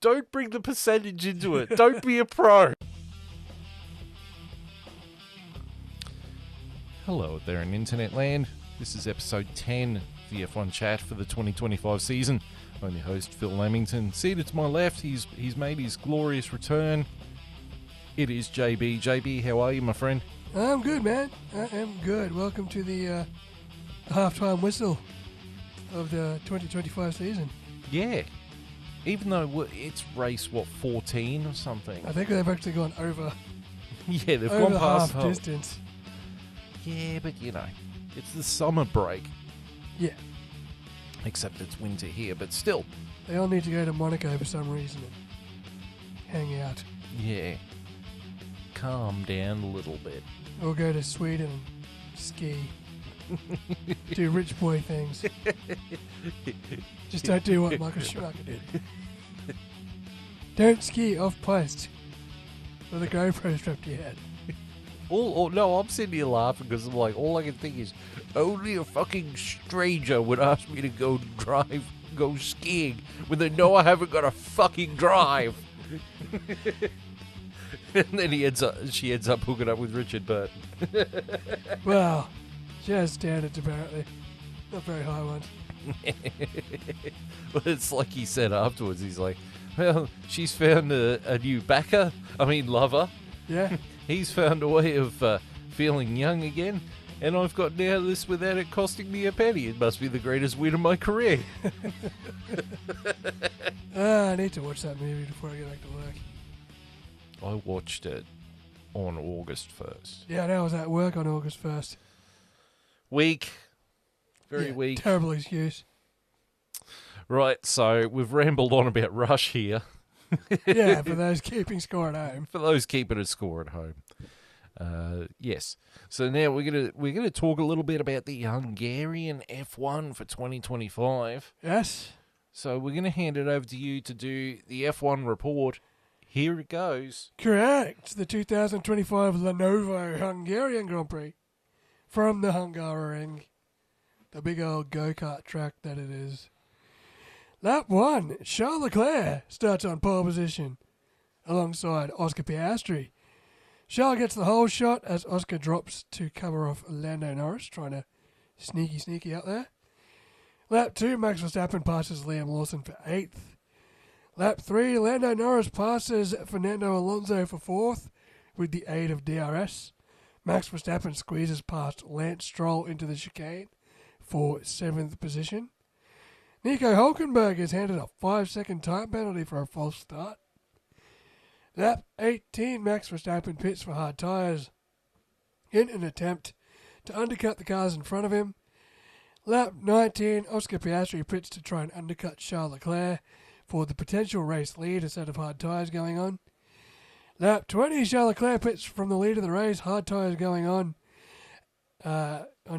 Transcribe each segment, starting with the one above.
Don't bring the percentage into it. Don't be a pro. Hello there in internet land. This is episode 10 of the F1 chat for the 2025 season. I'm your host, Phil Lamington. Seated to my left, he's made his glorious return. It is JB. JB, how are you, my friend? I'm good, man. I am good. Welcome to the halftime whistle of the 2025 season. Yeah. Even though it's race, 14 or something? I think they've actually gone over. Yeah, they've over gone past half distance. Yeah, but you know, it's the summer break. Yeah. Except it's winter here, but still. They all need to go to Monaco for some reason and hang out. Yeah. Calm down a little bit. Or go to Sweden and ski. Do rich boy things. Just don't do what Michael Schumacher did. Don't ski off post with a GoPro strapped to your head. No, I'm sitting here laughing because I'm like, all I can think is, only a fucking stranger would ask me to go skiing when they know I haven't got a fucking drive. And then she ends up hooking up with Richard Burton. Well, she has standards apparently. Not very high ones. Well, it's like he said afterwards, he's like, well, she's found a new lover. Yeah. He's found a way of feeling young again, and I've got now this without it costing me a penny. It must be the greatest win of my career. I need to watch that movie before I get back to work. I watched it on August 1st. Yeah, I was at work on August 1st. Weak. Very weak. Terrible excuse. Right, so we've rambled on about Rush here. Yeah, for those keeping score at home. For those keeping a score at home. Yes. So now we're gonna talk a little bit about the Hungarian F1 for 2025. Yes. So we're gonna hand it over to you to do the F1 report. Here it goes. Correct. The 2025 Lenovo Hungarian Grand Prix from the Hungaroring, the big old go-kart track that it is. Lap 1, Charles Leclerc starts on pole position alongside Oscar Piastri. Charles gets the whole shot as Oscar drops to cover off Lando Norris, trying to sneaky out there. Lap 2, Max Verstappen passes Liam Lawson for 8th. Lap 3, Lando Norris passes Fernando Alonso for 4th with the aid of DRS. Max Verstappen squeezes past Lance Stroll into the chicane for 7th position. Nico Hülkenberg is handed a 5-second time penalty for a false start. Lap 18, Max Verstappen pits for hard tyres in an attempt to undercut the cars in front of him. Lap 19, Oscar Piastri pits to try and undercut Charles Leclerc for the potential race lead, a set of hard tyres going on. Lap 20, Charles Leclerc pits from the lead of the race, hard tyres going on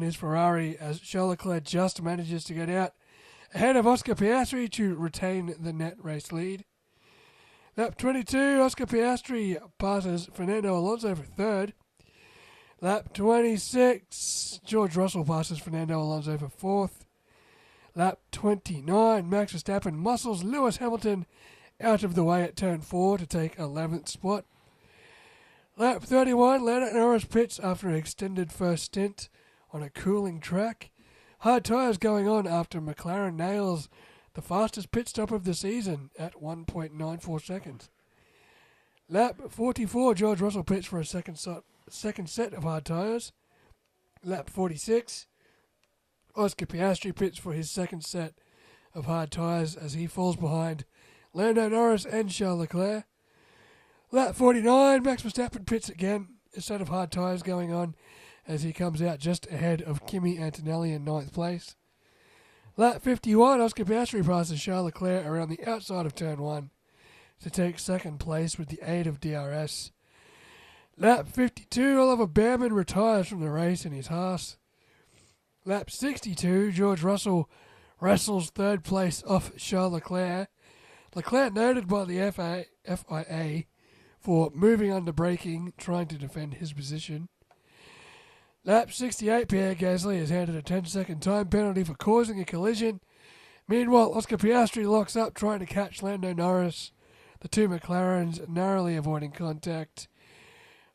his Ferrari as Charles Leclerc just manages to get out ahead of Oscar Piastri to retain the net race lead. Lap 22, Oscar Piastri passes Fernando Alonso for 3rd. Lap 26, George Russell passes Fernando Alonso for 4th. Lap 29, Max Verstappen muscles Lewis Hamilton out of the way at turn 4 to take 11th spot. Lap 31, Lando Norris pits after an extended first stint on a cooling track. Hard tyres going on after McLaren nails the fastest pit stop of the season at 1.94 seconds. Lap 44, George Russell pits for a second set of hard tyres. Lap 46, Oscar Piastri pits for his second set of hard tyres as he falls behind Lando Norris and Charles Leclerc. Lap 49, Max Verstappen pits again, a set of hard tyres going on as he comes out just ahead of Kimi Antonelli in 9th place. Lap 51, Oscar Piastri passes Charles Leclerc around the outside of turn 1 to take 2nd place with the aid of DRS. Lap 52, Oliver Behrman retires from the race in his Haas. Lap 62, George Russell wrestles 3rd place off Charles Leclerc. Leclerc noted by the FIA for moving under braking, trying to defend his position. Lap 68, Pierre Gasly is handed a 10-second time penalty for causing a collision Meanwhile, Oscar Piastri locks up trying to catch Lando Norris. The two McLarens narrowly avoiding contact.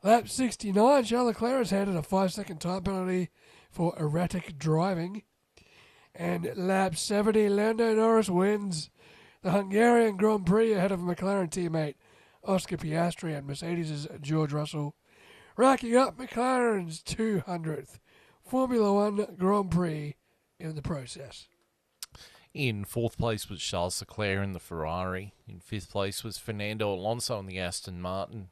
Lap 69, Charles Leclerc is handed a 5-second time penalty for erratic driving. And lap 70, Lando Norris wins the Hungarian Grand Prix ahead of McLaren teammate Oscar Piastri and Mercedes' George Russell, racking up McLaren's 200th Formula One Grand Prix in the process. In fourth place was Charles Leclerc in the Ferrari. In fifth place was Fernando Alonso in the Aston Martin.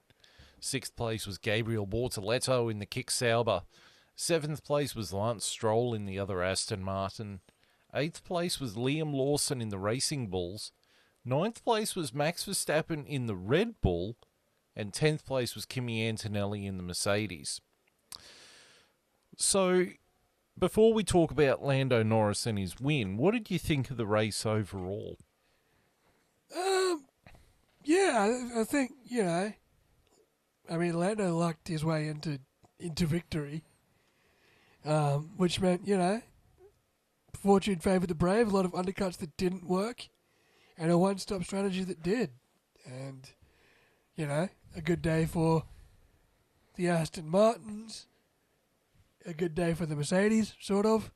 Sixth place was Gabriel Bortoleto in the Kick Sauber. Seventh place was Lance Stroll in the other Aston Martin. Eighth place was Liam Lawson in the Racing Bulls. Ninth place was Max Verstappen in the Red Bull. And 10th place was Kimi Antonelli in the Mercedes. So, before we talk about Lando Norris and his win, what did you think of the race overall? Yeah, I think, Lando lucked his way into victory, which meant, fortune favoured the brave, a lot of undercuts that didn't work, and a one-stop strategy that did. And, a good day for the Aston Martins, a good day for the Mercedes, sort of,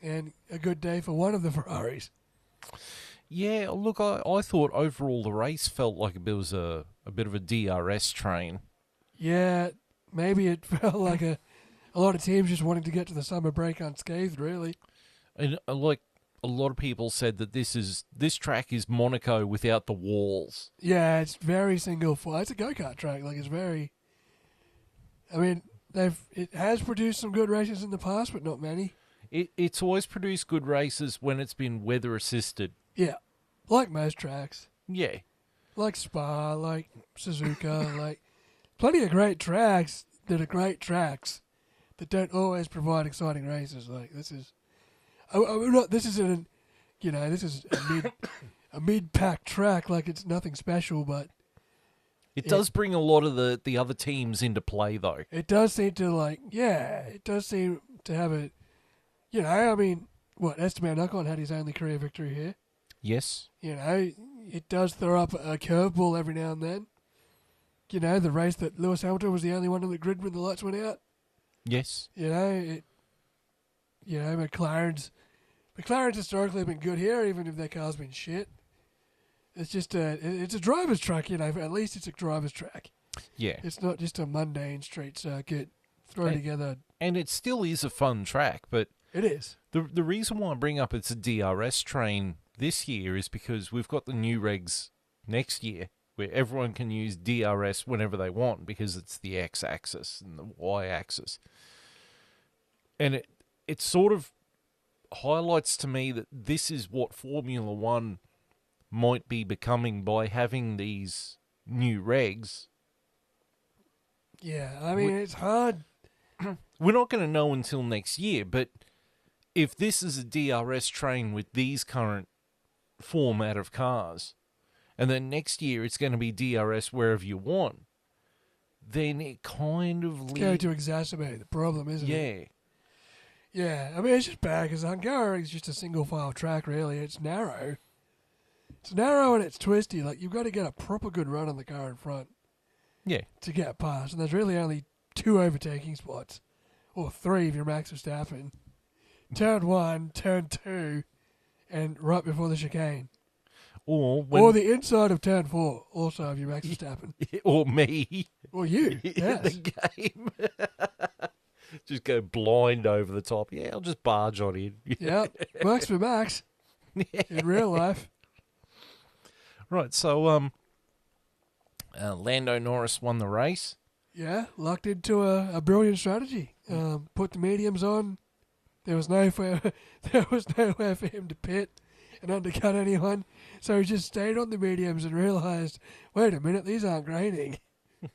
and a good day for one of the Ferraris. Yeah, look, I thought overall the race felt like it was a bit of a DRS train. Yeah, maybe it felt like a lot of teams just wanting to get to the summer break unscathed, really. And like a lot of people said that this track is Monaco without the walls. Yeah, it's very single file. It's a go-kart track. Like, it's very... it has produced some good races in the past, but not many. It's always produced good races when it's been weather assisted. Yeah, like most tracks. Yeah. Like Spa, like Suzuka, like plenty of great tracks that are great tracks that don't always provide exciting races. Like, this is... this isn't, this is a mid-pack track, like it's nothing special, but... It does bring a lot of the other teams into play, though. It does seem to, it does seem to have a... Esteban Ocon had his only career victory here. Yes. It does throw up a curveball every now and then. The race that Lewis Hamilton was the only one on the grid when the lights went out. Yes. McLaren's historically been good here, even if their car's been shit. It's just it's a driver's track, at least it's a driver's track. Yeah. It's not just a mundane street circuit thrown together. And it still is a fun track, but... It is. The reason why I bring up it's a DRS train this year is because we've got the new regs next year where everyone can use DRS whenever they want because it's the X-axis and the Y-axis. And it sort of highlights to me that this is what Formula One might be becoming by having these new regs. Yeah, it's hard. We're not going to know until next year, but if this is a DRS train with these current format of cars, and then next year it's going to be DRS wherever you want, then it kind of... It's going to exacerbate the problem, isn't it? Yeah, it's just bad because Hungary is just a single-file track, really. It's narrow. It's narrow and it's twisty. Like, you've got to get a proper good run on the car in front. Yeah. To get past. And there's really only 2 overtaking spots. Or 3 if you're Max Verstappen. Turn 1, turn 2, and right before the chicane. Or the inside of turn 4, also if you're Max Verstappen. Or me. Or you, yes. In the game. Just go blind over the top. Yeah, I'll just barge on in. Yeah, works for Max. In real life. Right, so Lando Norris won the race. Yeah, locked into a brilliant strategy. Put the mediums on. There was nowhere for him to pit and undercut anyone. So he just stayed on the mediums and realised, wait a minute, these aren't graining.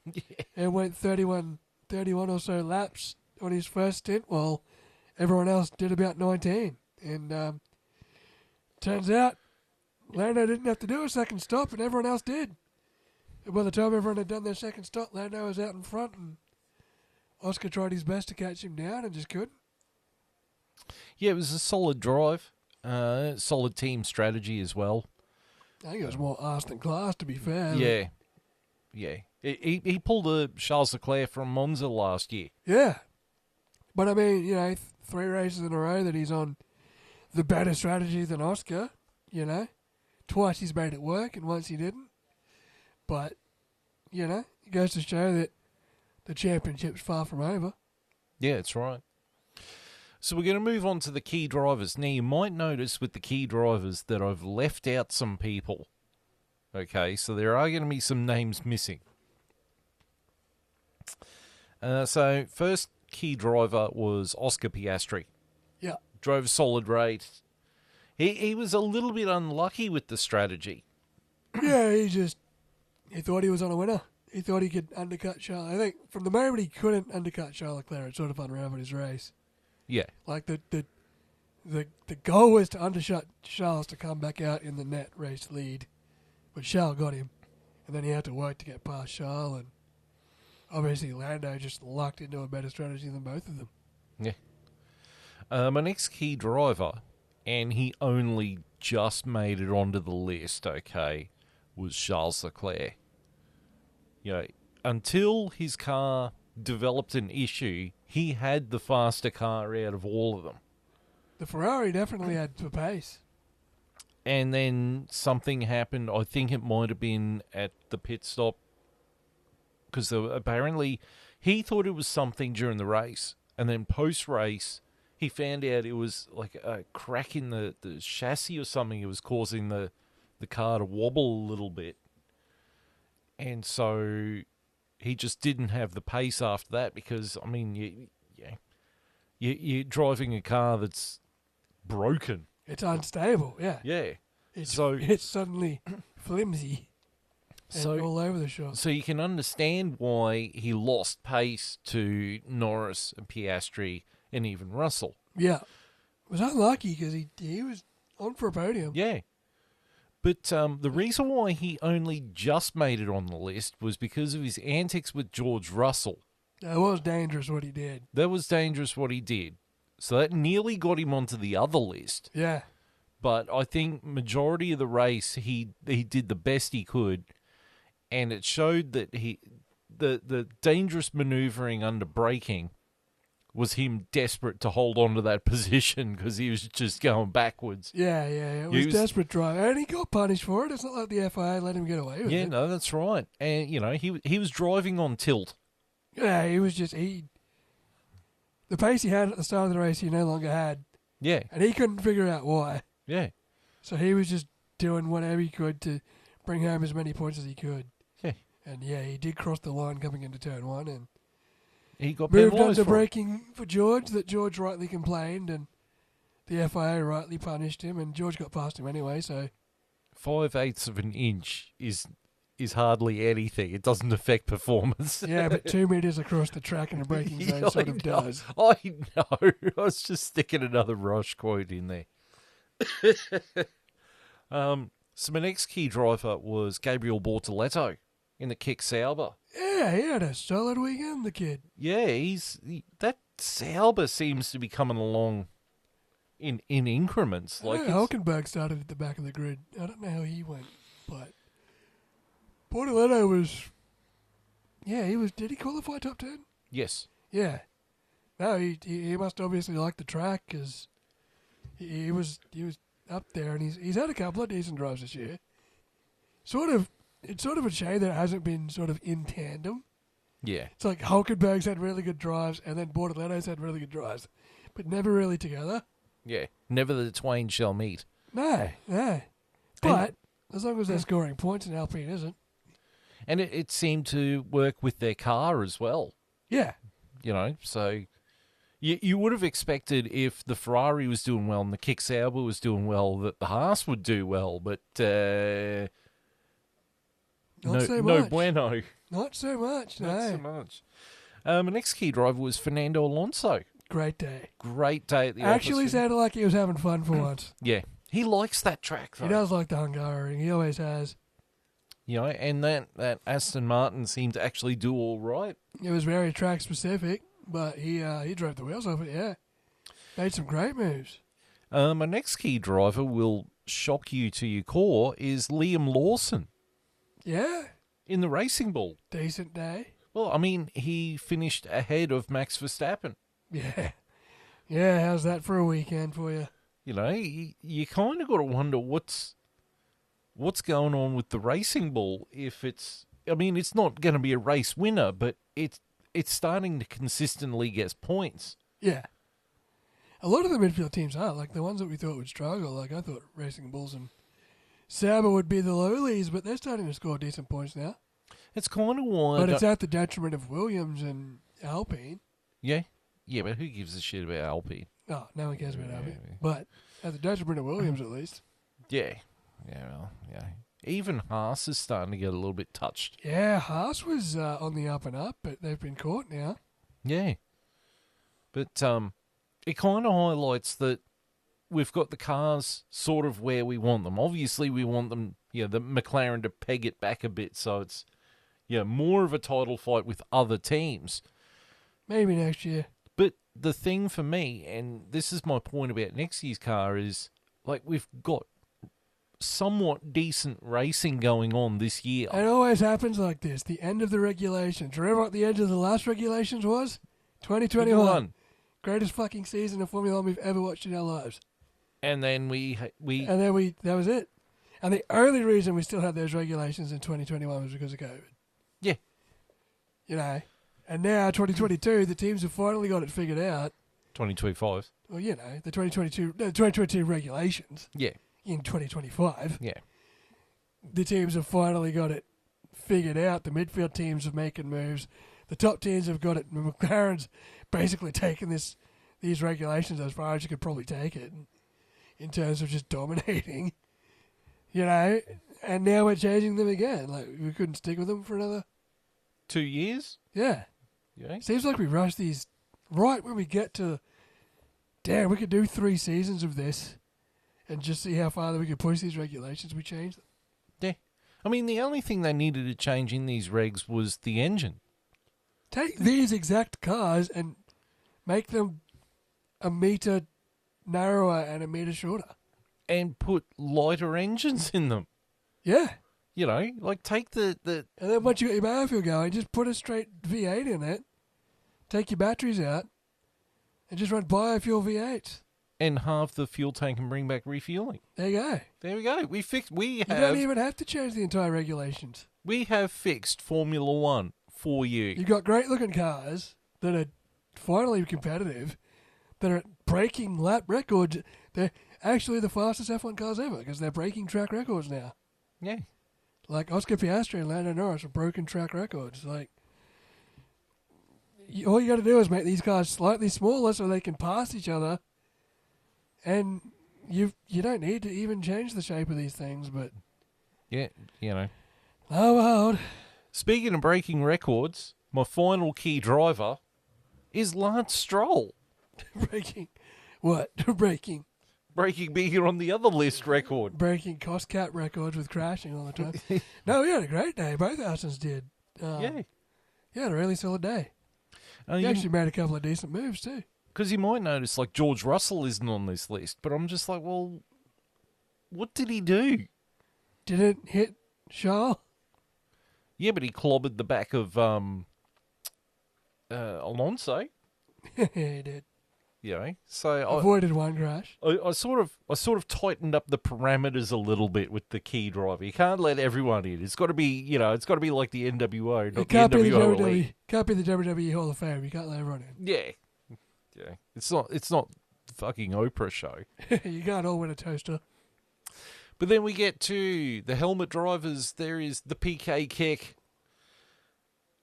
Yeah. And went 31 or so laps on his first stint while everyone else did about 19. And turns out Lando didn't have to do a second stop and everyone else did. And by the time everyone had done their second stop, Lando was out in front and Oscar tried his best to catch him down and just couldn't. Yeah, it was a solid drive. Solid team strategy as well. I think it was more arse than class, to be fair. Yeah. He pulled a Charles Leclerc from Monza last year. Yeah. But I mean, 3 races in a row that he's on the better strategy than Oscar, Twice he's made it work and once he didn't. But, it goes to show that the championship's far from over. Yeah, that's right. So we're going to move on to the key drivers. Now, you might notice with the key drivers that I've left out some people. Okay, so there are going to be some names missing. So first key driver was Oscar Piastri. Yeah. Drove a solid race. He was a little bit unlucky with the strategy. Yeah, he thought he was on a winner. He thought he could undercut Charles. I think from the moment he couldn't undercut Charles Leclerc, it sort of unraveled his race. Yeah. Like the goal was to undershut Charles to come back out in the net race lead. But Charles got him. And then he had to work to get past Charles. And obviously Lando just lucked into a better strategy than both of them. Yeah. My next key driver, and he only just made it onto the list, okay, was Charles Leclerc. Until his car developed an issue, he had the faster car out of all of them. The Ferrari definitely had the pace. And then something happened. I think it might have been at the pit stop. Because apparently he thought it was something during the race. And then post-race, he found out it was like a crack in the chassis or something. It was causing the car to wobble a little bit. And so he just didn't have the pace after that because, I mean, you're driving a car that's broken. It's unstable, yeah. Yeah. It's suddenly flimsy and all over the shop. So you can understand why he lost pace to Norris and Piastri and even Russell. Yeah. It was unlucky because he was on for a podium. Yeah. But the reason why he only just made it on the list was because of his antics with George Russell. That was dangerous what he did. So that nearly got him onto the other list. Yeah. But I think majority of the race, he did the best he could. And it showed that the dangerous maneuvering under braking was him desperate to hold on to that position because he was just going backwards. Yeah. It was desperate driving. And he got punished for it. It's not like the FIA let him get away with it. Yeah, no, that's right. And, he was driving on tilt. Yeah, he was just... The pace he had at the start of the race, he no longer had. Yeah. And he couldn't figure out why. Yeah. So he was just doing whatever he could to bring home as many points as he could. Yeah. And, he did cross the line coming into turn 1 and... He got moved on to braking for George, that George rightly complained, and the FIA rightly punished him, and George got past him anyway, so... 5/8 of an inch is hardly anything. It doesn't affect performance. Yeah, but 2 meters across the track in a braking zone sort of does. I know. I was just sticking another Rush quote in there. So my next key driver was Gabriel Bortoleto in the Kick Sauber. Yeah, he had a solid weekend, the kid. Yeah, that Sauber seems to be coming along in increments. Hulkenberg started at the back of the grid. I don't know how he went, but Bortoleto was... Yeah, he was... Did he qualify top 10? Yes. Yeah. No, he must obviously like the track because he was up there, and he's had a couple of decent drives this year. It's sort of a shame that it hasn't been sort of in tandem. Yeah. It's like Hulkenberg's had really good drives, and then Bortoleto's had really good drives, but never really together. Yeah. Never the twain shall meet. No. But as long as they're scoring points, and Alpine isn't. And it seemed to work with their car as well. Yeah. So you would have expected if the Ferrari was doing well and the Kick Sauber was doing well that the Haas would do well, but Not so much. No bueno. Not so much, no. Not so much. My next key driver was Fernando Alonso. Great day. At the Actually sounded like he was having fun for once. Yeah. He likes that track, though. He does like the Hungarian. He always has. And that Aston Martin seemed to actually do all right. It was very track specific, but he drove the wheels off it, yeah. Made some great moves. My next key driver will shock you to your core is Liam Lawson Yeah. in the Racing Bull. Decent day. Well, I mean, he finished ahead of Max Verstappen. Yeah. Yeah, how's that for a weekend for you? You know, you kind of got to wonder what's going on with the Racing Bull. If it's not going to be a race winner, but it's starting to consistently get points. Yeah. A lot of the midfield teams are, like the ones that we thought would struggle. Like I thought Racing Bulls and Sauber would be the lowlies, but they're starting to score decent points now. It's kind of why... But it's at the detriment of Williams and Alpine. Yeah? Yeah, but who gives a shit about Alpine? Oh, no one cares about Alpine. Yeah. But at the detriment of Williams, at least. Yeah. Yeah, well, yeah. Even Haas is starting to get a little bit touched. Yeah, Haas was on the up and up, but they've been caught now. Yeah. But it kind of highlights that we've got the cars sort of where we want them. Obviously, we want them, the McLaren to peg it back a bit so it's, more of a title fight with other teams. Maybe next year. But the thing for me, and this is my point about next year's car, is like we've got somewhat decent racing going on this year. It always happens like this. The end of the regulations. Remember what the end of the last regulations was? 2021. Greatest fucking season of Formula 1 we've ever watched in our lives. And then that was it. And the only reason we still had those regulations in 2021 was because of COVID. Yeah. And now 2022, the teams have finally got it figured out. 2025. Well, the 2022 regulations. Yeah. In 2025. Yeah. The teams have finally got it figured out. The midfield teams are making moves. The top teams have got it. McLaren's basically taken these regulations as far as you could probably take it in terms of just dominating. And now we're changing them again. Like, we couldn't stick with them for another 2 years? Yeah. Yeah. Seems like we rush these right when we get to, damn, we could do 3 seasons of this and just see how far that we could push these regulations. We change them. Yeah. I mean, the only thing they needed to change in these regs was the engine. Take these exact cars and make them a metre narrower and a metre shorter. And put lighter engines in them. Yeah. Like take the... And then once you get your biofuel going, just put a straight V8 in it, take your batteries out, and just run biofuel V8s. And halve the fuel tank and bring back refueling. There you go. There we go. You don't even have to change the entire regulations. We have fixed Formula 1 for you. You've got great looking cars that are finally competitive, that are breaking lap records. They're actually the fastest F1 cars ever because they're breaking track records now. Yeah. Like Oscar Piastri and Lando Norris are broken track records. Like, all you got to do is make these cars slightly smaller so they can pass each other, and you don't need to even change the shape of these things. But yeah, Oh, well. Speaking of breaking records, my final key driver is Lance Stroll. Breaking what? Breaking bigger on the other list record. Breaking cost cap records with crashing all the time. No, we had a great day. Both Austins did. Yeah. Yeah, had a really solid day. He actually made a couple of decent moves too. Because you might notice, like, George Russell isn't on this list, but I'm just like, well, what did he do? Didn't hit Charles? Yeah, but he clobbered the back of Alonso. Yeah, he did. So avoided one crash. I sort of tightened up the parameters a little bit with the key driver. You can't let everyone in. It's got to be, it's got to be like the NWO, not it can't the be the NWO. WWE. Can't be the WWE Hall of Fame. You can't let everyone in. Yeah. It's not the fucking Oprah show. You can't all win a toaster. But then we get to the helmet drivers. There is the PK kick.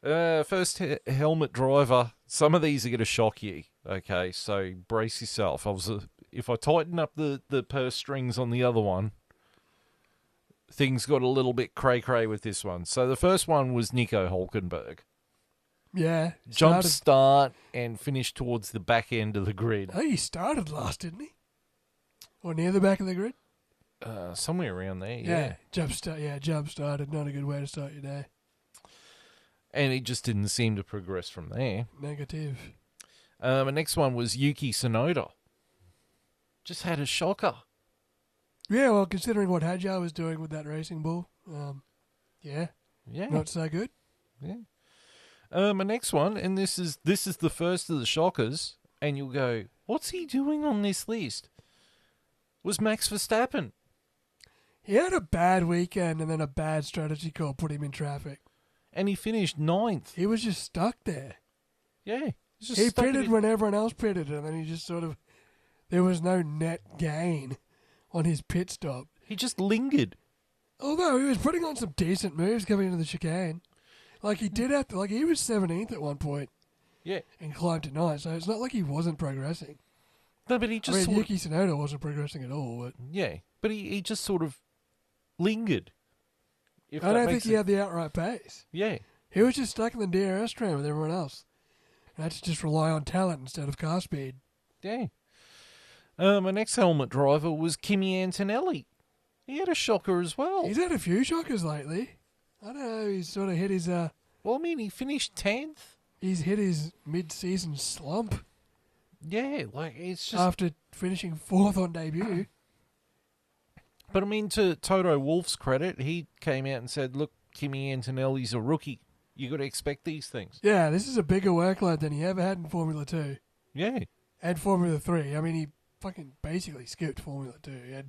First helmet driver. Some of these are going to shock you. Okay, so brace yourself. If I tighten up the purse strings on the other one, things got a little bit cray-cray with this one. So the first one was Nico Hulkenberg. Yeah. Jump start and finished towards the back end of the grid. Oh, he started last, didn't he? Or near the back of the grid? Somewhere around there, yeah. Jump started. Not a good way to start your day. And he just didn't seem to progress from there. Negative. The next one was Yuki Tsunoda. just had a shocker. Yeah, well, considering what Hadjar was doing with that racing bull, yeah, not so good. Yeah. My next one, and this is the first of the shockers, and you'll go, what's he doing on this list? Was Max Verstappen. He had a bad weekend and then a bad strategy call put him in traffic. And he finished 9th. He was just stuck there. Yeah. He pitted when everyone else pitted, and then he just sort of... There was no net gain on his pit stop. He just lingered. Although he was putting on some decent moves coming into the chicane. Like, he did have to... Like, he was 17th at one point. Yeah. And climbed to 9th, so it's not like he wasn't progressing. No, but he just Yuki Tsunoda wasn't progressing at all, but... Yeah, but he just sort of lingered. I don't think he had the outright pace. Yeah. He was just stuck in the DRS train with everyone else. And had to just rely on talent instead of car speed. Yeah. My next helmet driver was Kimi Antonelli. He had a shocker as well. He's had a few shockers lately. I don't know, he's sort of hit his... Well, I mean, he finished 10th. He's hit his mid-season slump. Yeah, like, it's just... After finishing 4th on debut. But, I mean, to Toto Wolff's credit, he came out and said, look, Kimi Antonelli's a rookie. You got to expect these things. Yeah, this is a bigger workload than he ever had in Formula 2. Yeah. And Formula 3. I mean, he fucking basically skipped Formula 2.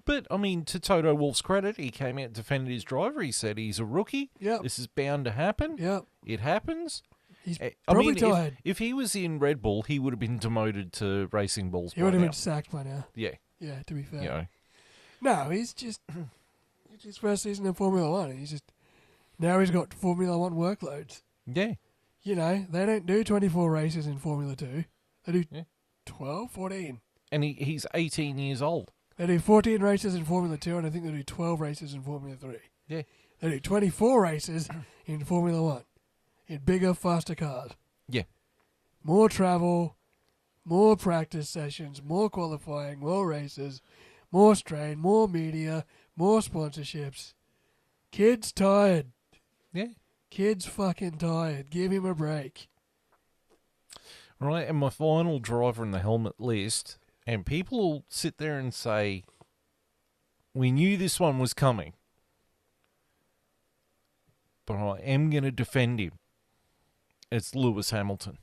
But, I mean, to Toto Wolff's credit, he came out and defended his driver. He said he's a rookie. Yep. This is bound to happen. Yep. It happens. He's probably tired. If he was in Red Bull, he would have been demoted to Racing Bulls. He would have been sacked by now. Yeah. Yeah, to be fair. You know. No, he's just... It's his first season in Formula 1. He's just... Now he's got Formula 1 workloads. Yeah. You know, they don't do 24 races in Formula 2. They do 12, 14. And he's 18 years old. They do 14 races in Formula 2, and I think they do 12 races in Formula 3. Yeah. They do 24 races in Formula 1. In bigger, faster cars. Yeah. More travel, more practice sessions, more qualifying, more races, more strain, more media, more sponsorships. Kid's tired. Yeah. Kid's fucking tired. Give him a break. Right, and my final driver in the helmet list, and people will sit there and say, we knew this one was coming, but I am going to defend him. It's Lewis Hamilton.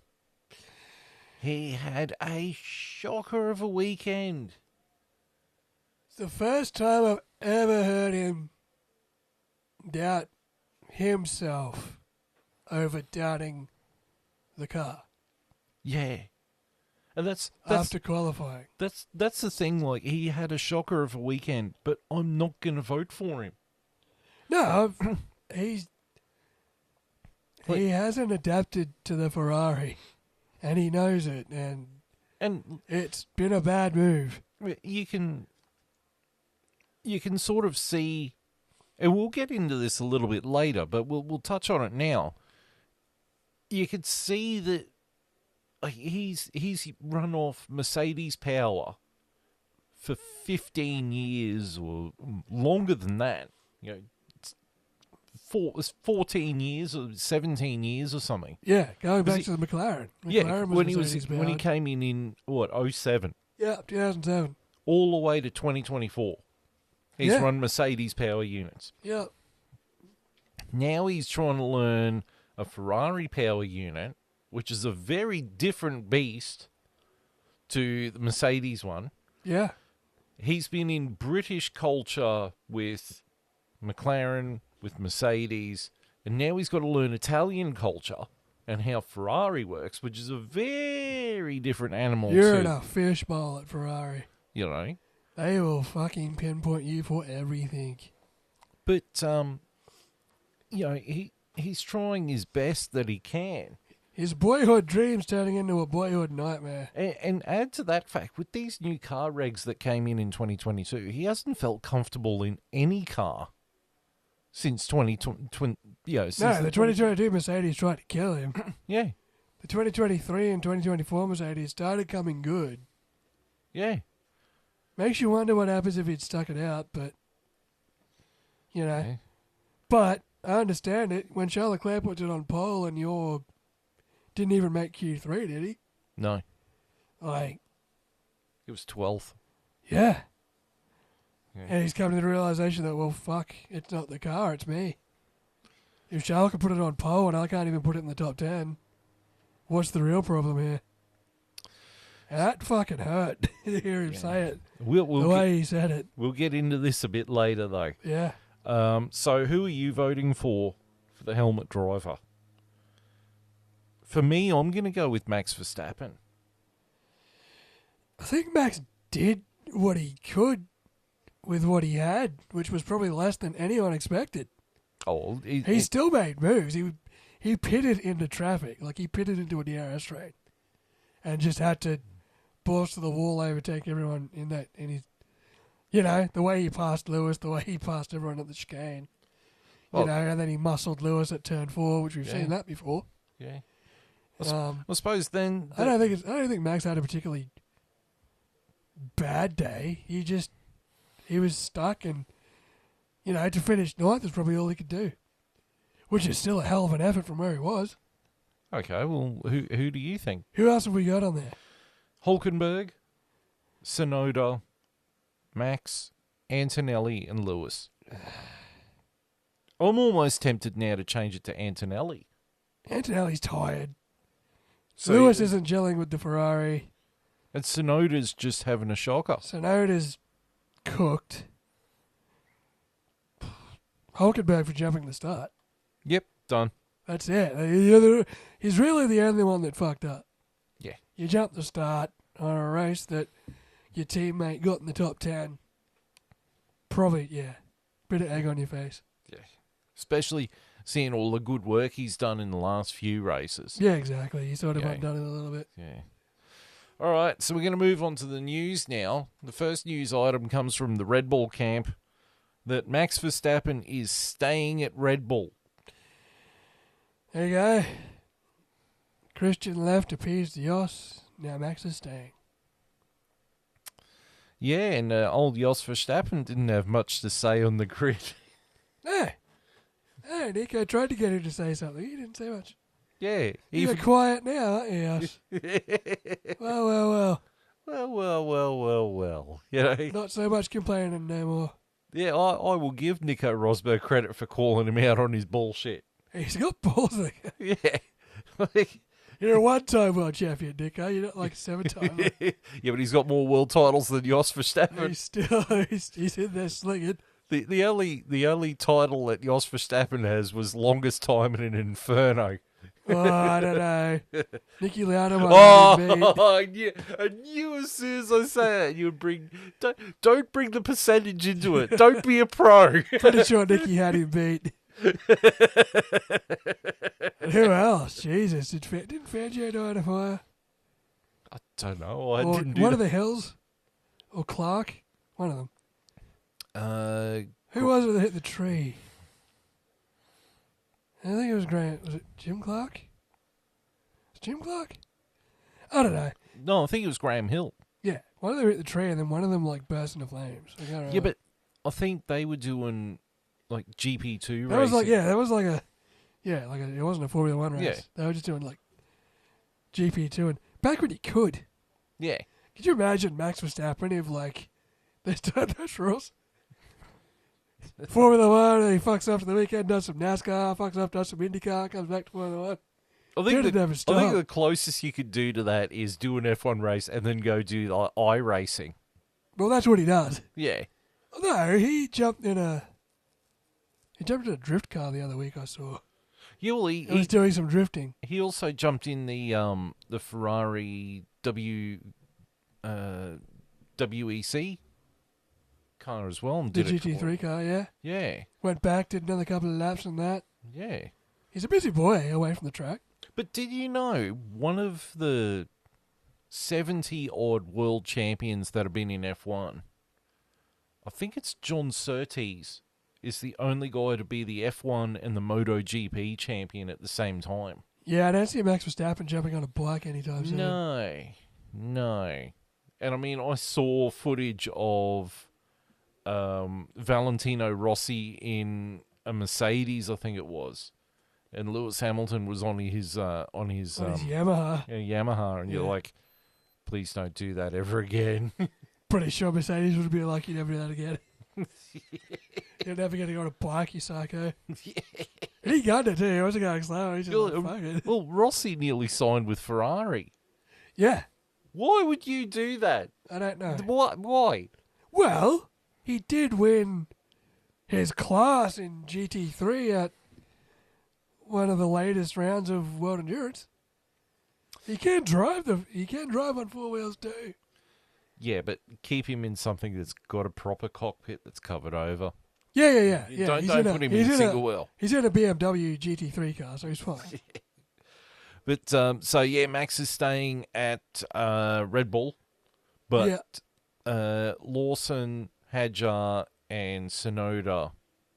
He had a shocker of a weekend. It's the first time I've ever heard him doubt himself over doubting the car. Yeah. And that's after qualifying. That's the thing, like, he had a shocker of a weekend, but I'm not going to vote for him. No, he hasn't adapted to the Ferrari, and he knows it, and it's been a bad move. You can sort of see, and we'll get into this a little bit later, but we'll touch on it now. You could see that he's run off Mercedes power for 15 years or longer than that. You know, it's 14 years or 17 years or something. Yeah, going back to the McLaren. Yeah, when he came in what, 07? Yeah, 2007. All the way to 2024. He's run Mercedes power units. Yeah. Now he's trying to learn a Ferrari power unit, which is a very different beast to the Mercedes one. Yeah. He's been in British culture with McLaren, with Mercedes, and now he's got to learn Italian culture and how Ferrari works, which is a very different animal. You're in a fishbowl at Ferrari. You know. They will fucking pinpoint you for everything. But, you know, he's trying his best that he can. His boyhood dream's turning into a boyhood nightmare. And add to that fact, with these new car regs that came in 2022, he hasn't felt comfortable in any car since 2020. No, the 2022 Mercedes tried to kill him. Yeah. The 2023 and 2024 Mercedes started coming good. Yeah. Makes you wonder what happens if he'd stuck it out, but, you know. Yeah. But I understand it. When Charles Leclerc puts it on pole and didn't even make Q3, did he? No. Like, He was 12th. Yeah. Yeah. And he's come to the realisation that, well, fuck, it's not the car, it's me. If Charles can put it on pole and I can't even put it in the top 10, what's the real problem here? And that fucking hurt to hear him say it. We'll the way he said it. We'll get into this a bit later, though. Yeah. So who are you voting for the helmet driver? For me, I'm going to go with Max Verstappen. I think Max did what he could with what he had, which was probably less than anyone expected. Oh, he still made moves. He pitted into traffic, like he pitted into a DRS train, and just had to balls to the wall, overtake everyone in that. In his, the way he passed Lewis, the way he passed everyone at the chicane, and then he muscled Lewis at turn 4, which we've seen that before. Yeah. I suppose then I don't think Max had a particularly bad day. He was stuck, and to finish 9th is probably all he could do, which is still a hell of an effort from where he was. Okay, well, who do you think? Who else have we got on there? Hulkenberg, Tsunoda, Max, Antonelli, and Lewis. I'm almost tempted now to change it to Antonelli. Antonelli's tired. So Lewis isn't gelling with the Ferrari. And Tsunoda's just having a shocker. Tsunoda's cooked. Hulkenberg for jumping the start. Yep, done. That's it. He's really the only one that fucked up. Yeah. You jumped the start on a race that your teammate got in the top 10. Probably, bit of egg on your face. Yeah. Especially seeing all the good work he's done in the last few races. Yeah, exactly. He sort of undone it a little bit. Yeah. All right, so we're going to move on to the news now. The first news item comes from the Red Bull camp that Max Verstappen is staying at Red Bull. There you go. Christian left, appeased Jos. Now Max is staying. Yeah, and old Jos Verstappen didn't have much to say on the grid. No. Hey, Nico tried to get him to say something. He didn't say much. Yeah. You're quiet now, aren't you, Jos? Well. Well. Not so much complaining no more. Yeah, I will give Nico Rosberg credit for calling him out on his bullshit. He's got balls. Yeah. You're a one-time world champion, Nico. You're not like a 7-time. Yeah, but he's got more world titles than Jos Verstappen. He's in there slinging. The only title that Jos Verstappen has was longest time in an inferno. Oh, I don't know. Nicky Lauda might be beat. I knew as soon as I say it, you would bring. Don't bring the percentage into it. Don't be a pro. Pretty sure Nicky had him beat. And who else? Jesus, didn't Fangio die in a fire? I don't know. I didn't do one of the Hills or Clark, one of them. Who was it that hit the tree? I think it was Grant. Was it Jim Clark? Was Jim Clark? I don't know. No, I think it was Graham Hill. Yeah, one of them hit the tree and then one of them burst into flames. Yeah, but I think they were doing GP2 racing. That was it wasn't a Formula 1 race. Yeah. They were just doing GP2 and back when you could. Yeah. Could you imagine Max Verstappen if they started those rules? Formula 1, and he fucks up for the weekend, does some NASCAR, fucks up, does some IndyCar, comes back to Formula 1. I think the closest you could do to that is do an F1 race and then go do iRacing. Well, that's what he does. Yeah. No, he jumped in a drift car the other week, I saw. Yeah, well, he was doing some drifting. He also jumped in the Ferrari WEC car as well. And the GT3 car, yeah. Yeah. Went back, did another couple of laps on that. Yeah. He's a busy boy away from the track. But did you know one of the 70-odd world champions that have been in F1, I think it's John Surtees, is the only guy to be the F1 and the MotoGP champion at the same time. Yeah, I don't see Max Verstappen jumping on a bike anytime soon. No. And I mean, I saw footage of Valentino Rossi in a Mercedes, I think it was, and Lewis Hamilton was on his Yamaha. Yamaha, and you're like, Please don't do that ever again. Pretty sure Mercedes would be like, you never do that again. You're never going to go on a bike, you psycho. He got it too. He wasn't going slow. He's just like, fuck it. Well, Rossi nearly signed with Ferrari. Yeah. Why would you do that? I don't know. Why? Well, he did win his class in GT3 at one of the latest rounds of World Endurance. He can drive on four wheels too. Yeah, but keep him in something that's got a proper cockpit that's covered over. Yeah. Don't put him in single wheel. He's in a BMW GT3 car, so he's fine. But Max is staying at Red Bull, but Lawson, Hadjar, and Tsunoda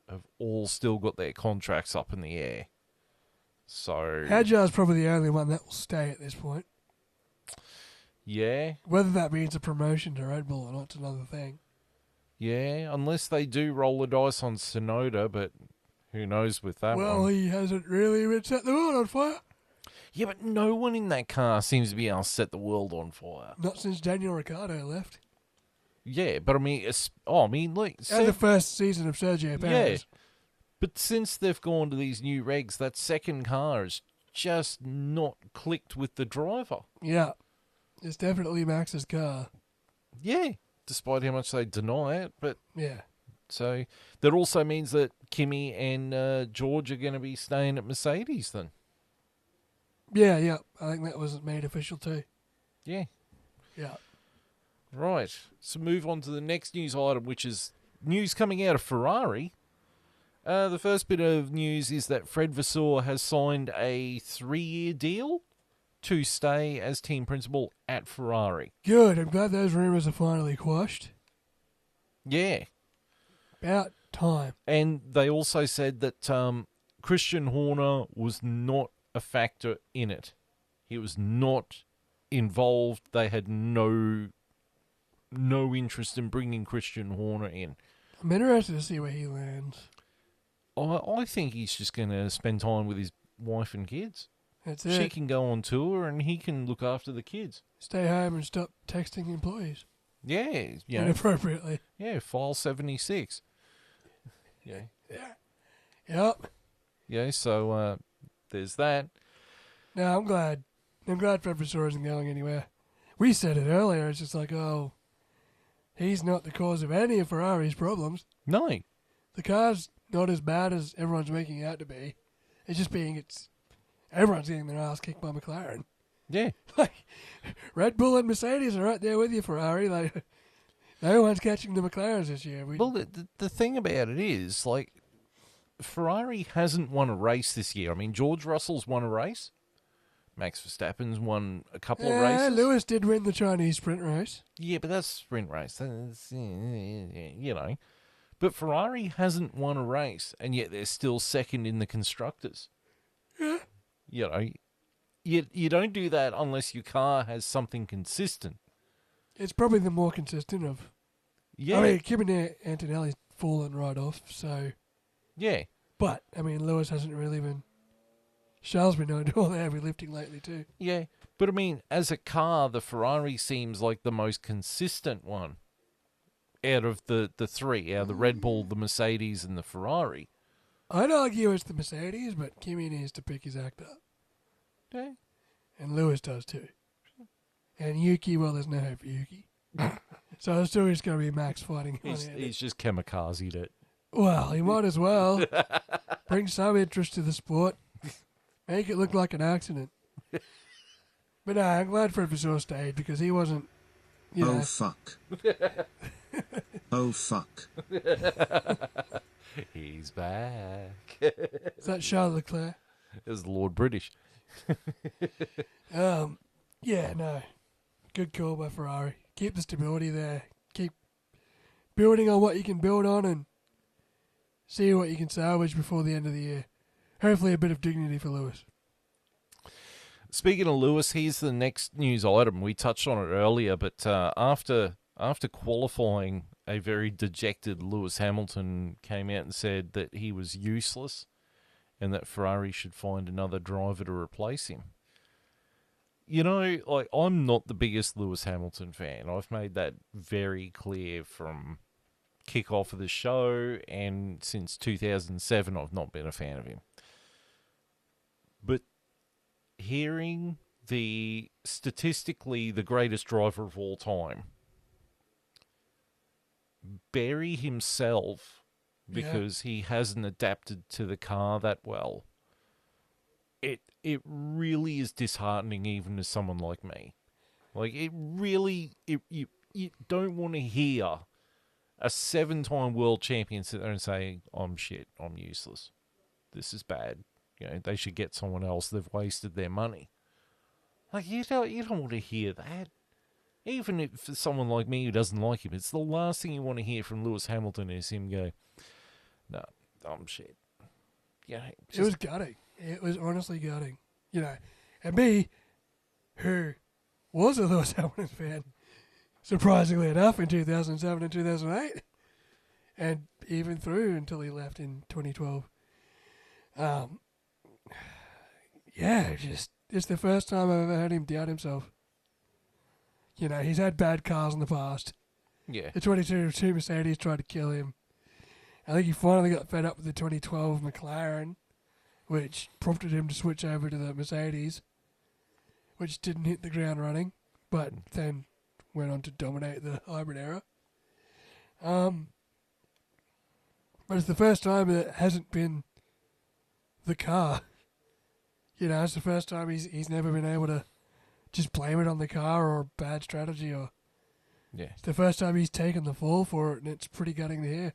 have all still got their contracts up in the air. So Hadjar's probably the only one that will stay at this point. Yeah. Whether that means a promotion to Red Bull or not, it's another thing. Yeah, unless they do roll the dice on Tsunoda, but who knows with that one. Well, he hasn't really set the world on fire. Yeah, but no one in that car seems to be able to set the world on fire. Not since Daniel Ricciardo left. Yeah, but I mean, And the first season of Sergio Perez. Yeah, but since they've gone to these new regs, that second car has just not clicked with the driver. Yeah, it's definitely Max's car. Yeah, despite how much they deny it, but yeah. So that also means that Kimi and George are going to be staying at Mercedes then. Yeah. I think that was made official too. Yeah. Yeah. Right. So move on to the next news item, which is news coming out of Ferrari. The first bit of news is that Fred Vasseur has signed a 3-year deal to stay as team principal at Ferrari. Good. I'm glad those rumours are finally quashed. Yeah. About time. And they also said that Christian Horner was not a factor in it. He was not involved. They had no interest in bringing Christian Horner in. I'm interested to see where he lands. I think he's just going to spend time with his wife and kids. That's it. She can go on tour and he can look after the kids. Stay home and stop texting employees. Yeah. Inappropriately. Yeah, file 76. Yeah. Yep. Yeah, so there's that. No, I'm glad. I'm glad Fred Vasseur isn't going anywhere. We said it earlier. It's just like, oh, he's not the cause of any of Ferrari's problems. No. The car's not as bad as everyone's making it out to be. It's just everyone's getting their ass kicked by McLaren. Yeah. Like, Red Bull and Mercedes are right there with you, Ferrari. Like, no one's catching the McLarens this year. Well, the thing about it is, like, Ferrari hasn't won a race this year. I mean, George Russell's won a race. Max Verstappen's won a couple of races. Lewis did win the Chinese sprint race. Yeah, but that's a sprint race. That's, you know. But Ferrari hasn't won a race, and yet they're still second in the constructors. Yeah. You know, you don't do that unless your car has something consistent. It's probably the more consistent of... Yeah. I mean, Kimi Antonelli's fallen right off, so... Yeah. But, I mean, Lewis hasn't really been... Charles been doing all the heavy lifting lately too. Yeah, but I mean, as a car, the Ferrari seems like the most consistent one out of the three, out of the Red Bull, the Mercedes, and the Ferrari. I'd argue it's the Mercedes, but Kimi needs to pick his act up. Yeah. And Lewis does too. And Yuki, well, there's no hope for Yuki. So it's still just going to be Max fighting. He's just kamikazed it. Well, he might as well. Bring some interest to the sport. Make it look like an accident. But no, I'm glad Fred Vasseur stayed because he wasn't, Oh, fuck. Oh, fuck. He's back. Is that Charles Leclerc? It was Lord British. Yeah, no. Good call by Ferrari. Keep the stability there. Keep building on what you can build on and see what you can salvage before the end of the year. Hopefully a bit of dignity for Lewis. Speaking of Lewis, here's the next news item. We touched on it earlier, but after qualifying, a very dejected Lewis Hamilton came out and said that he was useless and that Ferrari should find another driver to replace him. You know, like, I'm not the biggest Lewis Hamilton fan. I've made that very clear from kickoff of the show, and since 2007, I've not been a fan of him. But hearing statistically the greatest driver of all time bury himself because he hasn't adapted to the car that well, it really is disheartening, even as someone like me. Like, it really, you don't want to hear a 7-time world champion sit there and say, I'm shit, I'm useless, this is bad, you know, they should get someone else, they've wasted their money. Like, you don't want to hear that. Even if for someone like me who doesn't like him, it's the last thing you want to hear from Lewis Hamilton is him go, no, I'm shit. Yeah, it was gutting. It was honestly gutting. You know, and me, who was a Lewis Hamilton fan, surprisingly enough, in 2007 and 2008, and even through until he left in 2012. It's the first time I've ever heard him doubt himself. You know, he's had bad cars in the past. Yeah. The 2022 Mercedes tried to kill him. I think he finally got fed up with the 2012 McLaren, which prompted him to switch over to the Mercedes, which didn't hit the ground running, but then went on to dominate the hybrid era. But it's the first time it hasn't been the car. You know, it's the first time he's never been able to just blame it on the car or bad strategy, or it's the first time he's taken the fall for it, and it's pretty gutting to hear.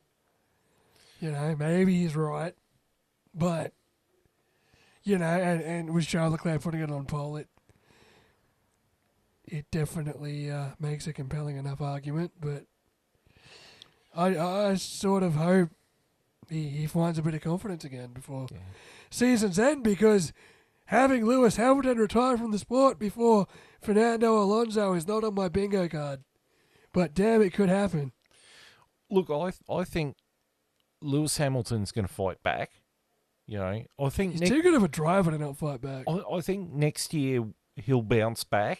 You know, maybe he's right, but you know, and with Charles Leclerc putting it on pole, it definitely makes a compelling enough argument. But I sort of hope he finds a bit of confidence again before season's end, because having Lewis Hamilton retire from the sport before Fernando Alonso is not on my bingo card. But damn, it could happen. Look, I think Lewis Hamilton's going to fight back. You know, I think he's too good of a driver to not fight back. I think next year he'll bounce back.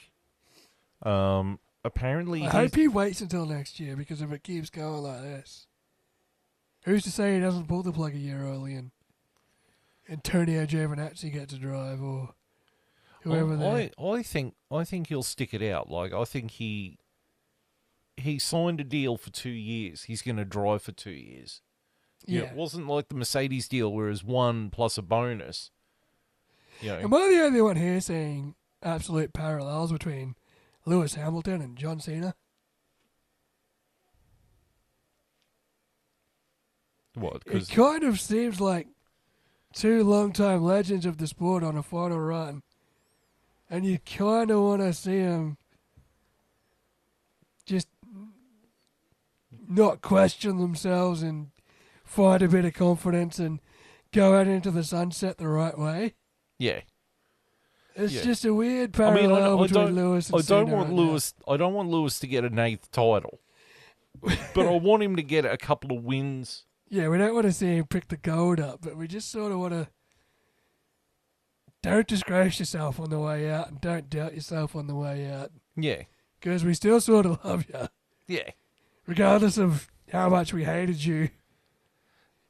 Apparently, I hope he waits until next year, because if it keeps going like this, who's to say he doesn't pull the plug a year early and Antonio Giovinazzi gets to drive, or whoever I think he'll stick it out. Like, I think he signed a deal for 2 years. He's going to drive for 2 years. Yeah, it wasn't like the Mercedes deal where it's 1 plus a bonus. You know. Am I the only one here seeing absolute parallels between Lewis Hamilton and John Cena? What? It kind of seems like two long-time legends of the sport on a final run, and you kind of want to see them just not question themselves and find a bit of confidence and go out into the sunset the right way. Yeah. It's just a weird parallel between Lewis and Cena. I don't want Lewis to get an 8th title, but I want him to get a couple of wins. Yeah, we don't want to see him pick the gold up, but we just sort of want to. Don't disgrace yourself on the way out, and don't doubt yourself on the way out. Yeah. Because we still sort of love you. Yeah. Regardless of how much we hated you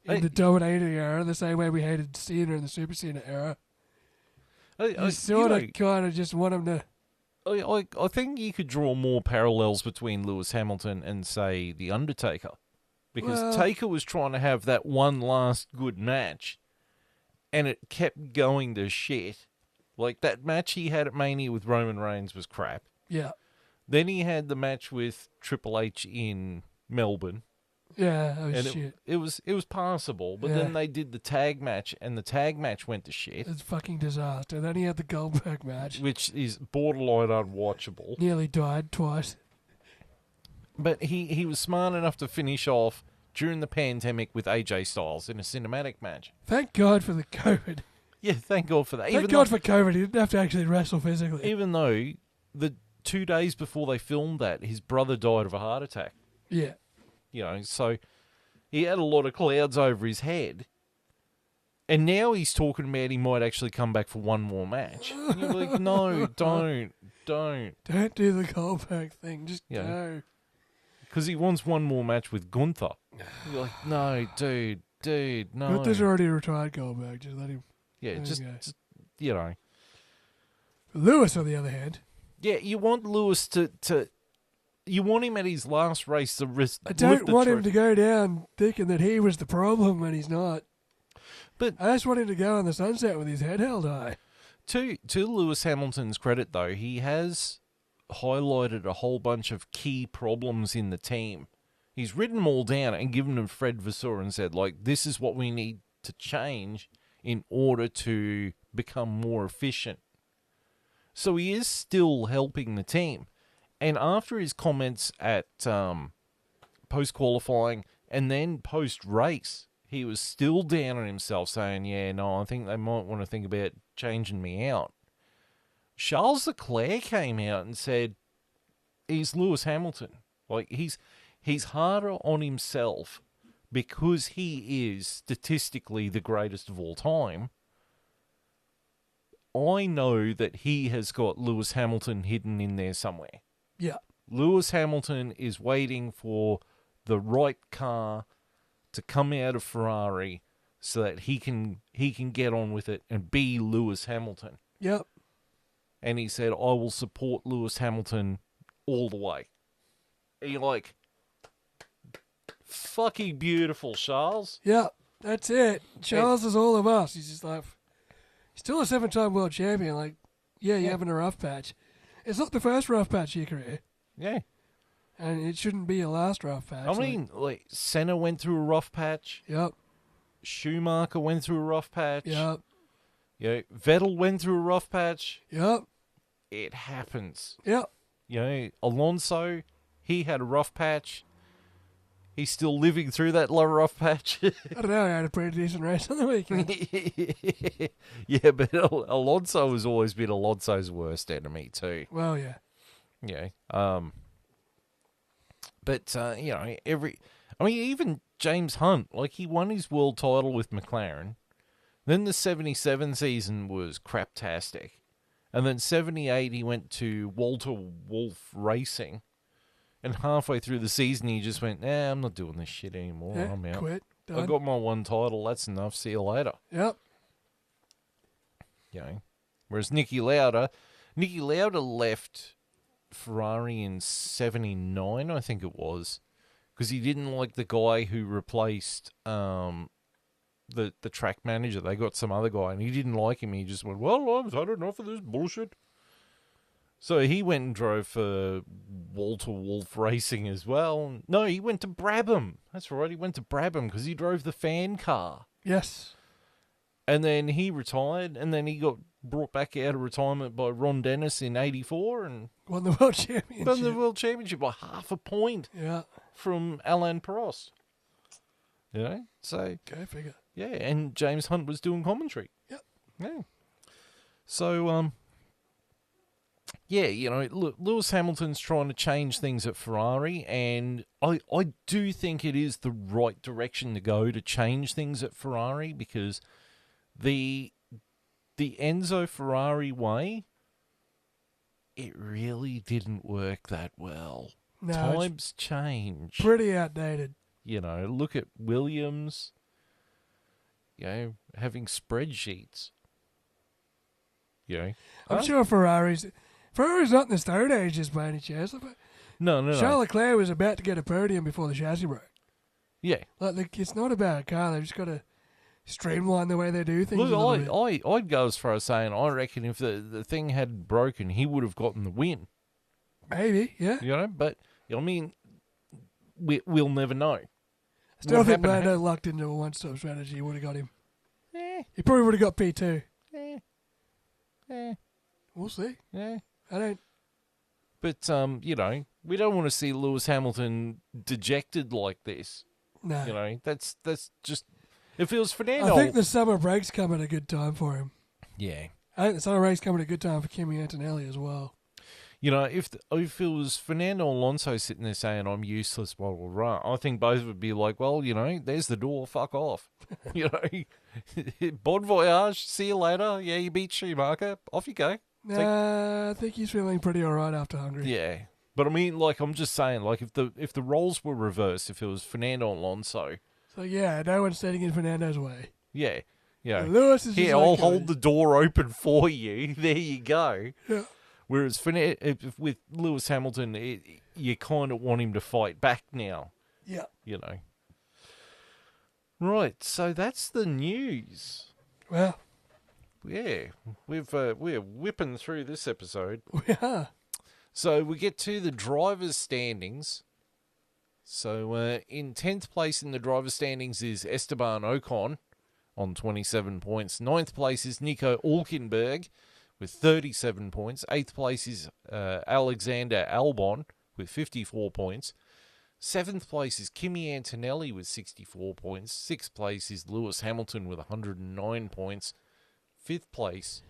in the Dominator era, the same way we hated Cena in the Super Cena era. You sort of kind of just want him to. I think you could draw more parallels between Lewis Hamilton and, say, The Undertaker. Because Taker was trying to have that one last good match, and it kept going to shit. Like, that match he had at Mania with Roman Reigns was crap. Yeah. Then he had the match with Triple H in Melbourne. Yeah, that was shit. It was passable, but then they did the tag match, and the tag match went to shit. It's a fucking disaster. Then he had the Goldberg match, which is borderline unwatchable. Nearly died twice. But he was smart enough to finish off during the pandemic with AJ Styles in a cinematic match. Thank God for the COVID. Yeah, thank God for that. Thank God for COVID. He didn't have to actually wrestle physically. Even though the 2 days before they filmed that, his brother died of a heart attack. Yeah. You know, so he had a lot of clouds over his head. And now he's talking about he might actually come back for one more match. And you're like, no, don't. Don't do the Goldberg thing. Just go. Because he wants one more match with Gunther. You're like, no, dude, no. Gunther's already retired Goldberg. Just let him. Yeah, just Lewis, on the other hand. Yeah, you want Lewis to you want him at his last race to risk. I don't want him to go down thinking that he was the problem when he's not. But I just want him to go on the sunset with his head held high. To Lewis Hamilton's credit, though, he has highlighted a whole bunch of key problems in the team. He's written them all down and given them Fred Vasseur and said, like, this is what we need to change in order to become more efficient. So he is still helping the team. And after his comments at post-qualifying and then post-race, he was still down on himself saying, yeah, no, I think they might want to think about changing me out. Charles Leclerc came out and said he's Lewis Hamilton. Like, he's harder on himself because he is statistically the greatest of all time. I know that he has got Lewis Hamilton hidden in there somewhere. Yeah. Lewis Hamilton is waiting for the right car to come out of Ferrari so that he can get on with it and be Lewis Hamilton. Yep. And he said, I will support Lewis Hamilton all the way. And you're like, fucking beautiful, Charles. Yeah, that's it. Charles is all of us. He's just like, he's still a 7-time world champion. Like, yeah, you're having a rough patch. It's not the first rough patch of your career. Yeah. And it shouldn't be your last rough patch. I mean, like Senna went through a rough patch. Yep. Schumacher went through a rough patch. Yep. Yeah. Vettel went through a rough patch. Yep. It happens. Yep. You know, Alonso, he had a rough patch. He's still living through that rough patch. I don't know. I had a pretty decent race on the weekend. Yeah, but Alonso has always been Alonso's worst enemy too. Well, yeah. Yeah. But you know, even James Hunt, like he won his world title with McLaren. Then the 77 season was craptastic. And then 78 he went to Walter Wolf Racing. And halfway through the season, he just went, nah, I'm not doing this shit anymore. Yeah, I'm out. quit. Done. I got my one title. That's enough. See you later. Yep. You know, whereas Niki Lauda left Ferrari in 79, I think it was, because he didn't like the guy who replaced the track manager. They got some other guy, and he didn't like him. He just went, well, I've had enough of this bullshit. So he went and drove for Walter Wolf Racing as well. No, he went to Brabham. That's right, he went to Brabham because he drove the fan car. Yes. And then he retired, and then he got brought back out of retirement by Ron Dennis in 84 and won the world championship. Won the world championship by half a point from Alain Prost. You know? So go figure. Yeah, and James Hunt was doing commentary. Yep. Yeah. So, yeah, you know, Lewis Hamilton's trying to change things at Ferrari, and I do think it is the right direction to go to change things at Ferrari, because the Enzo Ferrari way, it really didn't work that well. No, times change. Pretty outdated. You know, look at Williams, you know, having spreadsheets. You know, I'm sure Ferrari's not in the stone ages by any chance. No. Charles Leclerc was about to get a podium before the chassis broke. Yeah. Like it's not about a car. They've just got to streamline the way they do things. Look, I'd go as far as saying I reckon if the thing had broken, he would have gotten the win. Maybe, yeah. You know, but I mean, we'll never know. I still think Lando lucked into a one-stop strategy. Would have got him. He probably would have got P2. We'll see. Yeah. I don't. But you know, we don't want to see Lewis Hamilton dejected like this. No. You know, that's just. If it was Fernando, I think the summer break's come at a good time for him. Yeah. I think the summer break's coming at a good time for Kimi Antonelli as well. You know, if it was Fernando Alonso sitting there saying, I'm useless, blah, blah, blah, I think both would be like, well, you know, there's the door, fuck off. You know, bon voyage, see you later. Yeah, you beat Schumacher, off you go. Nah, I think he's feeling pretty all right after Hungary. Yeah. But I mean, like, I'm just saying, like, if the roles were reversed, if it was Fernando Alonso. So, yeah, no one's standing in Fernando's way. Yeah. Yeah. Lewis is Here, just I'll like, hold the door open for you. There you go. Yeah. Whereas with Lewis Hamilton, you kind of want him to fight back now. Yeah. You know. Right, so that's the news. Well. Yeah, we're whipping through this episode. We are. So we get to the drivers' standings. So in 10th place in the drivers' standings is Esteban Ocon on 27 points. 9th place is Nico Hülkenberg with 37 points. 8th place is Alexander Albon with 54 points. 7th place is Kimi Antonelli with 64 points. 6th place is Lewis Hamilton with 109 points. 5th place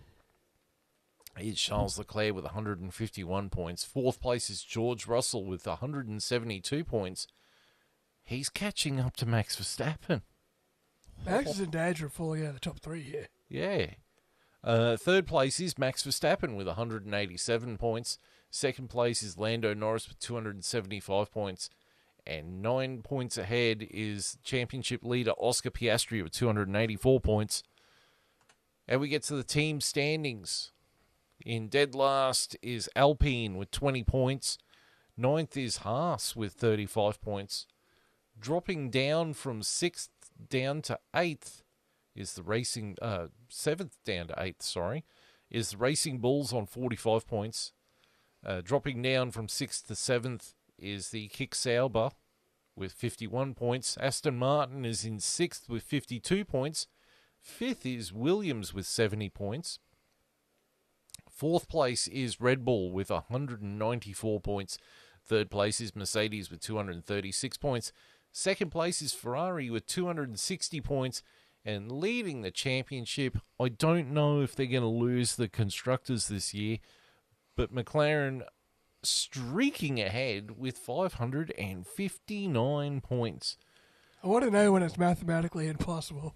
is Charles Leclerc with 151 points. 4th place is George Russell with 172 points. He's catching up to Max Verstappen. Max is in danger of falling out of the top 3 here. Yeah. 3rd place is Max Verstappen with 187 points. 2nd place is Lando Norris with 275 points. And 9 points ahead is championship leader Oscar Piastri with 284 points. And we get to the team standings. In dead last is Alpine with 20 points. 9th is Haas with 35 points. Dropping down from 6th down to 8th is the Racing... 7th down to 8th, sorry, is the Racing Bulls on 45 points. Dropping down from 6th to 7th is the Kick Sauber with 51 points. Aston Martin is in 6th with 52 points. 5th is Williams with 70 points. 4th place is Red Bull with 194 points. 3rd place is Mercedes with 236 points. 2nd place is Ferrari with 260 points. And leading the championship, I don't know if they're going to lose the constructors this year, but McLaren streaking ahead with 559 points. I want to know when it's mathematically impossible.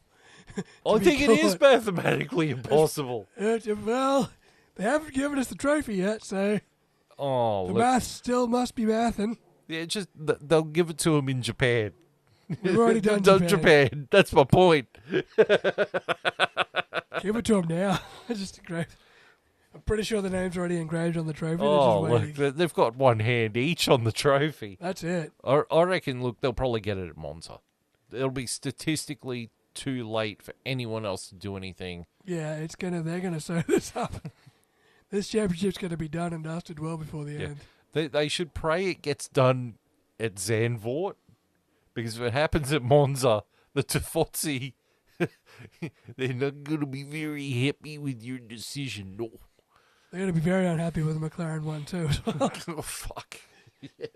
I think it is mathematically impossible. Well, they haven't given us the trophy yet, so the math still must be mathing. Yeah, just they'll give it to them in Japan. We've already done Japan. That's my point. Give it to them now. Just engraved. I'm pretty sure the name's already engraved on the trophy. Oh, look, they've got one hand each on the trophy. That's it. I reckon, look, they'll probably get it at Monza. It'll be statistically too late for anyone else to do anything. Yeah, they're gonna sew this up. This championship's gonna be done and dusted well before the end. They should pray it gets done at Zandvoort, because if it happens at Monza, the Tifosi, they're not going to be very happy with your decision. No. They're going to be very unhappy with the McLaren one too. Oh, fuck. Yeah.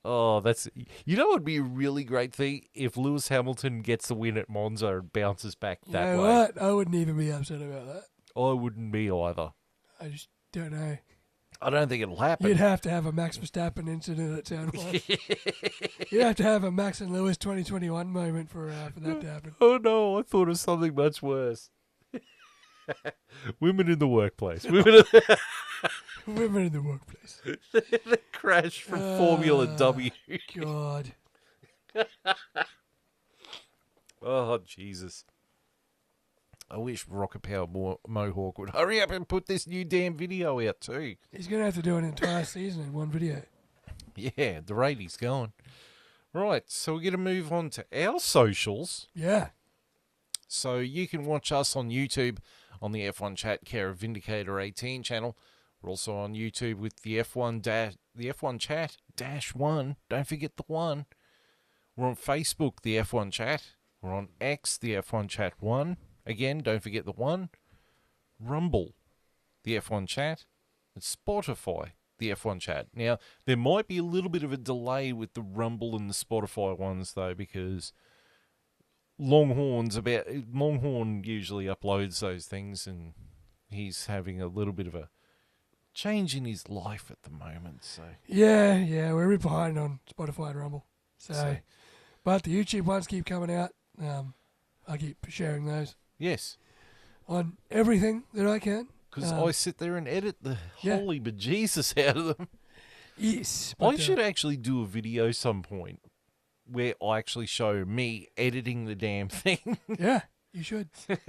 Oh, that's... You know what would be a really great thing? If Lewis Hamilton gets the win at Monza and bounces back that way. You know what? I wouldn't even be upset about that. I wouldn't be either. I just don't know. I don't think it'll happen. You'd have to have a Max Verstappen incident at Town Hall. You'd have to have a Max and Lewis 2021 moment for that to happen. Oh no, I thought of something much worse. Women in the workplace. Women in the workplace. The crash from Formula W. God. Oh, Jesus. I wish Rocket Power Mohawk would hurry up and put this new damn video out too. He's going to have to do an entire season in one video. Yeah, the rate he's going. Right, so we're going to move on to our socials. Yeah. So you can watch us on YouTube on the F1 Chat Care of Vindicator 18 channel. We're also on YouTube with the F1 Chat -1. Don't forget the 1. We're on Facebook, the F1 Chat. We're on X, the F1 Chat 1. Again, don't forget the 1. Rumble, the F1 Chat. And Spotify, the F1 Chat. Now, there might be a little bit of a delay with the Rumble and the Spotify ones, though, because Longhorn usually uploads those things, and he's having a little bit of a changing his life at the moment. So Yeah, we're a bit behind on Spotify and Rumble. So, but the YouTube ones keep coming out. I keep sharing those yes, on everything that I can. because I sit there and edit the holy bejesus out of them. Yes. I should actually do a video some point where I actually show me editing the damn thing. Yeah, you should. But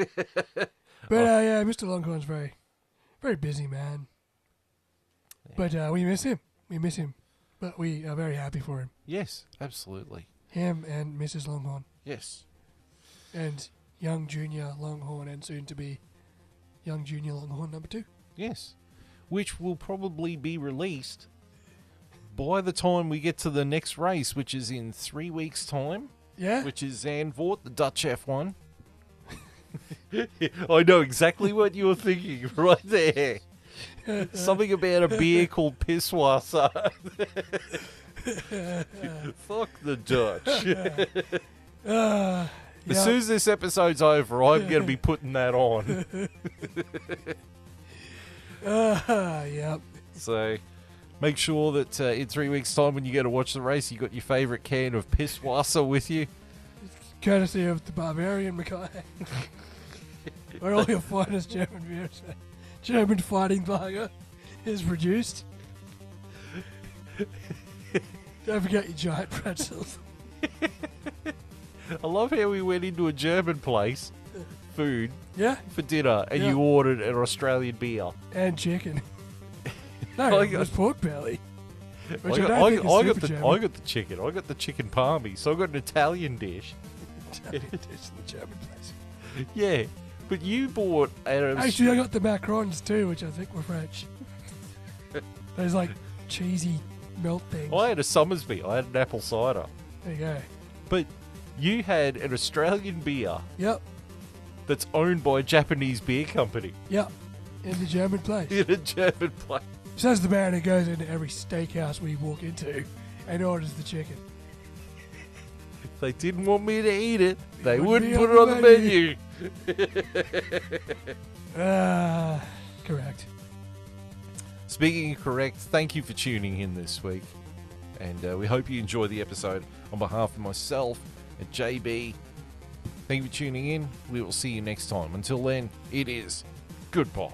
yeah, Mr. Longhorn's very, very busy man. Yeah. But we miss him. But we are very happy for him. Yes, absolutely. Him and Mrs. Longhorn. Yes. And young Junior Longhorn, and soon to be young Junior Longhorn number 2. Yes. Which will probably be released by the time we get to the next race, which is in 3 weeks' time. Yeah. Which is Zandvoort, the Dutch F1. I know exactly what you were thinking right there. Something about a beer called Pisswasser. Fuck the Dutch. As soon as this episode's over, I'm going to be putting that on. Yep. So, make sure that in 3 weeks' time when you go to watch the race, you got your favourite can of Pisswasser with you. Courtesy of the Barbarian Mackay. Where all your finest German beers, German fighting lager is produced. Don't forget your giant pretzels. I love how we went into a German place, food, for dinner, and you ordered an Australian beer. And chicken. No, it was pork belly. I got the chicken. I got the chicken palmy, so I got an Italian dish. Italian dish in the German place. Yeah, but you bought... Actually, I got the macarons too, which I think were French. Those, like, cheesy melt things. I had a Somersby. I had an apple cider. There you go. But you had an Australian beer. Yep. That's owned by a Japanese beer company. Yep. In the German place. In a German place. Says the man who goes into every steakhouse we walk into and orders the chicken. If they didn't want me to eat it, they wouldn't put it on the menu. Correct. Speaking of correct, thank you for tuning in this week. And we hope you enjoy the episode. On behalf of myself and JB, thank you for tuning in. We will see you next time. Until then, it is goodbye.